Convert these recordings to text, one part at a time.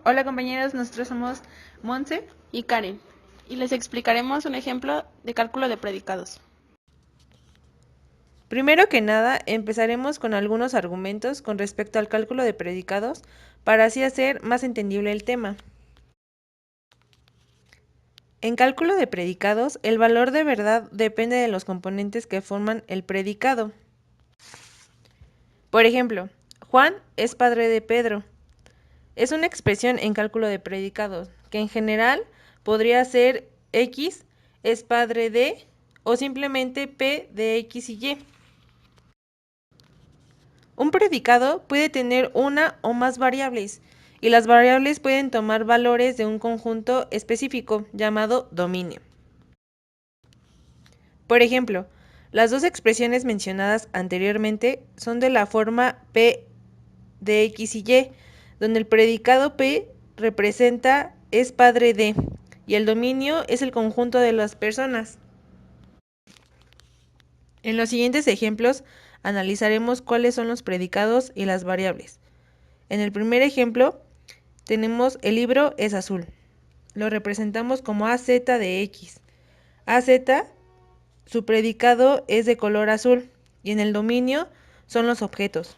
Hola compañeros, nosotros somos Monse y Karen, y les explicaremos un ejemplo de cálculo de predicados. Primero que nada, empezaremos con algunos argumentos con respecto al cálculo de predicados para así hacer más entendible el tema. En cálculo de predicados, el valor de verdad depende de los componentes que forman el predicado. Por ejemplo, Juan es padre de Pedro. Es una expresión en cálculo de predicados, que en general podría ser X es padre de o simplemente P de X y Y. Un predicado puede tener una o más variables, y las variables pueden tomar valores de un conjunto específico llamado dominio. Por ejemplo, las dos expresiones mencionadas anteriormente son de la forma P de X y Y, donde el predicado P representa es padre de, y el dominio es el conjunto de las personas. En los siguientes ejemplos analizaremos cuáles son los predicados y las variables. En el primer ejemplo tenemos el libro es azul. Lo representamos como AZ de X. AZ, su predicado es de color azul y en el dominio son los objetos.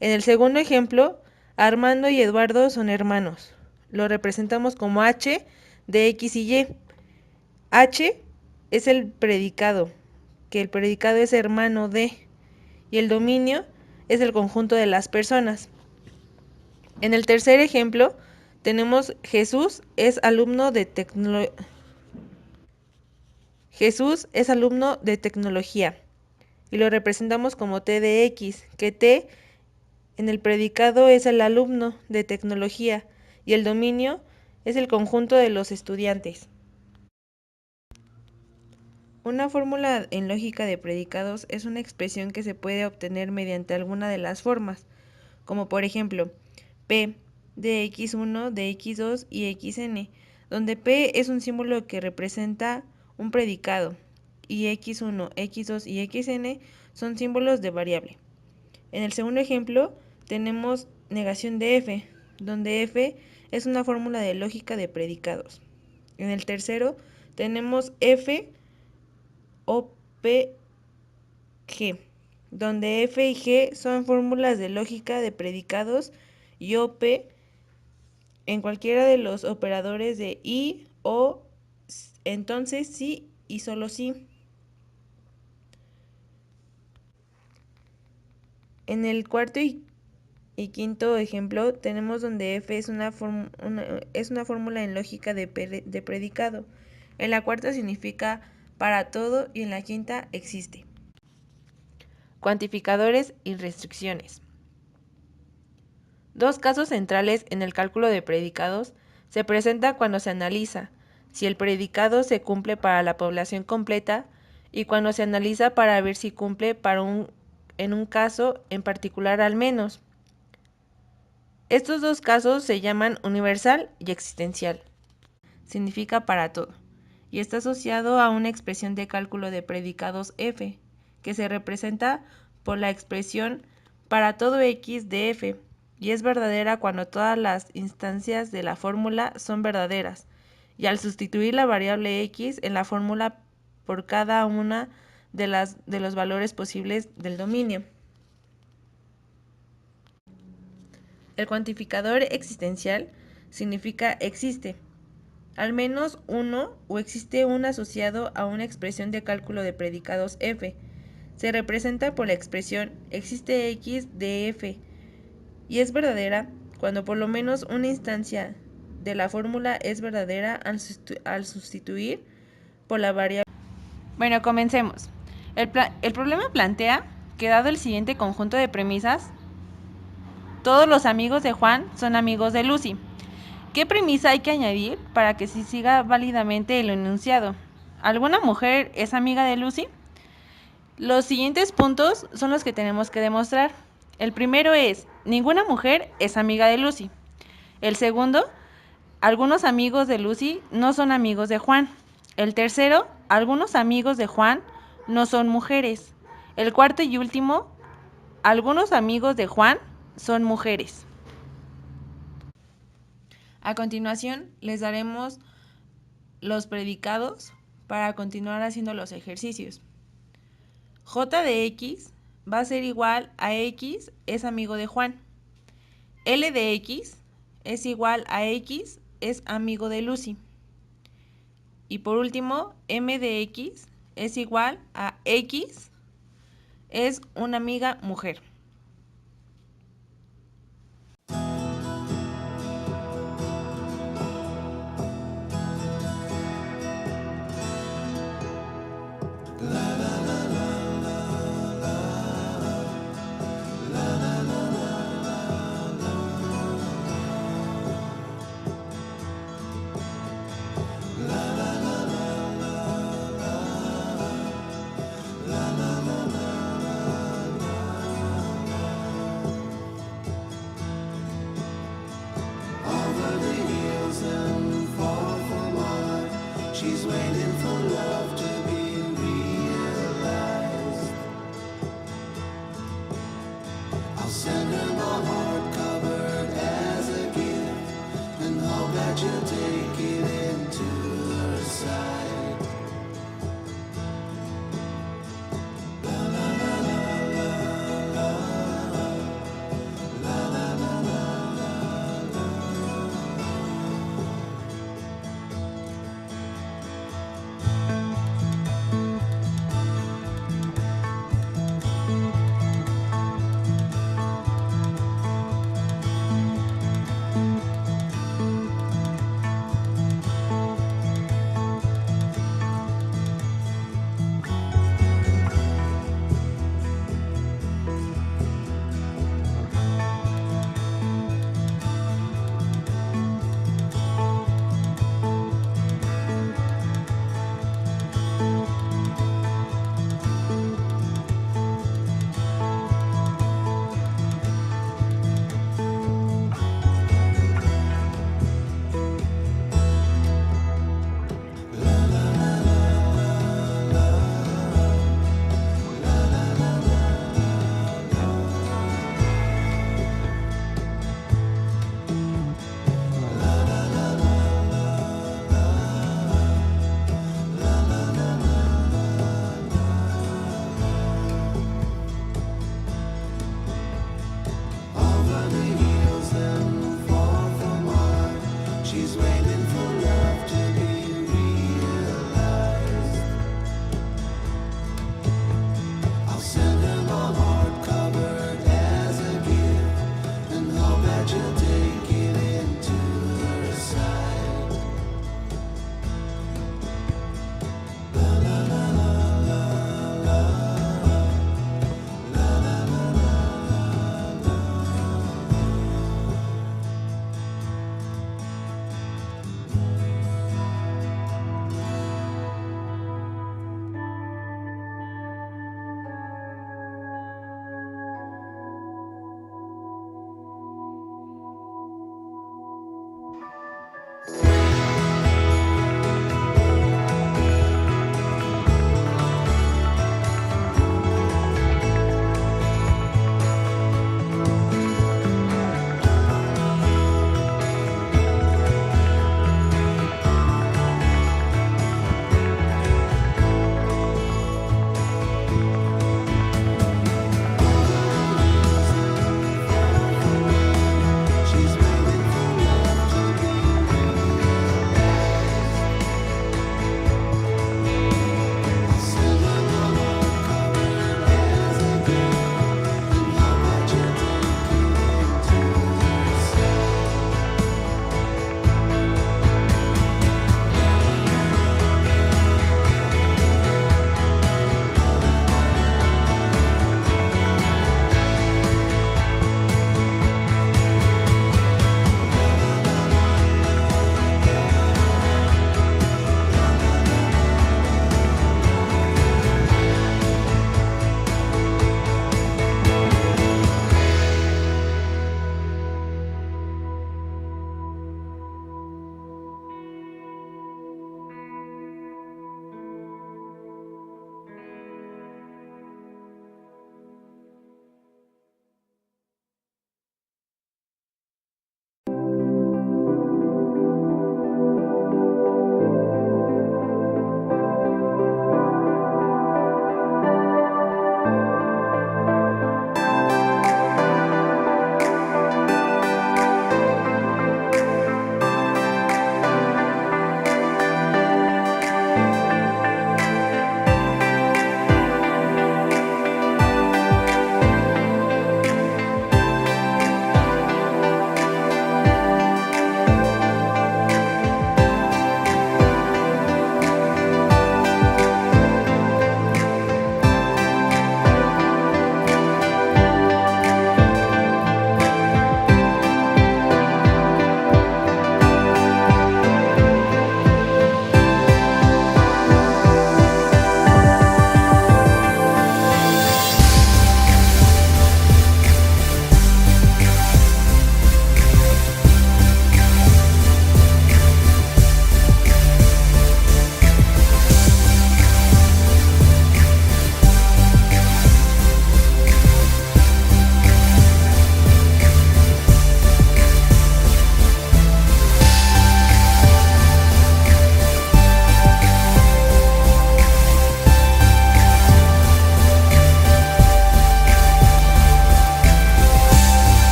En el segundo ejemplo, Armando y Eduardo son hermanos. Lo representamos como H de X y Y. H es el predicado, que el predicado es hermano de, y el dominio es el conjunto de las personas. En el tercer ejemplo, tenemos Jesús es alumno de tecnología y lo representamos como T de X, que T en el predicado es el alumno de tecnología y el dominio es el conjunto de los estudiantes. Una fórmula en lógica de predicados es una expresión que se puede obtener mediante alguna de las formas, como por ejemplo, P de x1, de x2 y xn, donde P es un símbolo que representa un predicado y x1, x2 y xn son símbolos de variable. En el segundo ejemplo tenemos negación de f, donde f es una fórmula de lógica de predicados. En el tercero tenemos f o p g, donde f y g son fórmulas de lógica de predicados y op en cualquiera de los operadores de y, o, entonces, sí y solo sí. En el cuarto y quinto ejemplo tenemos donde f es una fórmula en lógica de predicado. En la cuarta significa para todo y en la quinta existe. Cuantificadores y restricciones. Dos casos centrales en el cálculo de predicados se presentan cuando se analiza si el predicado se cumple para la población completa y cuando se analiza para ver si cumple en un caso en particular al menos. Estos dos casos se llaman universal y existencial. Significa para todo y está asociado a una expresión de cálculo de predicados f, que se representa por la expresión para todo x de f, y es verdadera cuando todas las instancias de la fórmula son verdaderas, y al sustituir la variable x en la fórmula por cada una de los valores posibles del dominio. El cuantificador existencial significa existe al menos uno o existe un asociado a una expresión de cálculo de predicados f. Se representa por la expresión existe x de f y es verdadera cuando por lo menos una instancia de la fórmula es verdadera al sustituir por la variable. Bueno, comencemos. El problema plantea que dado el siguiente conjunto de premisas, todos los amigos de Juan son amigos de Lucy. ¿Qué premisa hay que añadir para que se siga válidamente el enunciado? ¿Alguna mujer es amiga de Lucy? Los siguientes puntos son los que tenemos que demostrar. El primero es, ninguna mujer es amiga de Lucy. El segundo, algunos amigos de Lucy no son amigos de Juan. El tercero, algunos amigos de Juan no son mujeres. El cuarto y último, algunos amigos de Juan son mujeres. A continuación, les daremos los predicados para continuar haciendo los ejercicios. J de X va a ser igual a X es amigo de Juan. L de X es igual a X es amigo de Lucy. Y por último, M de X es igual a X es una amiga mujer. She's waiting.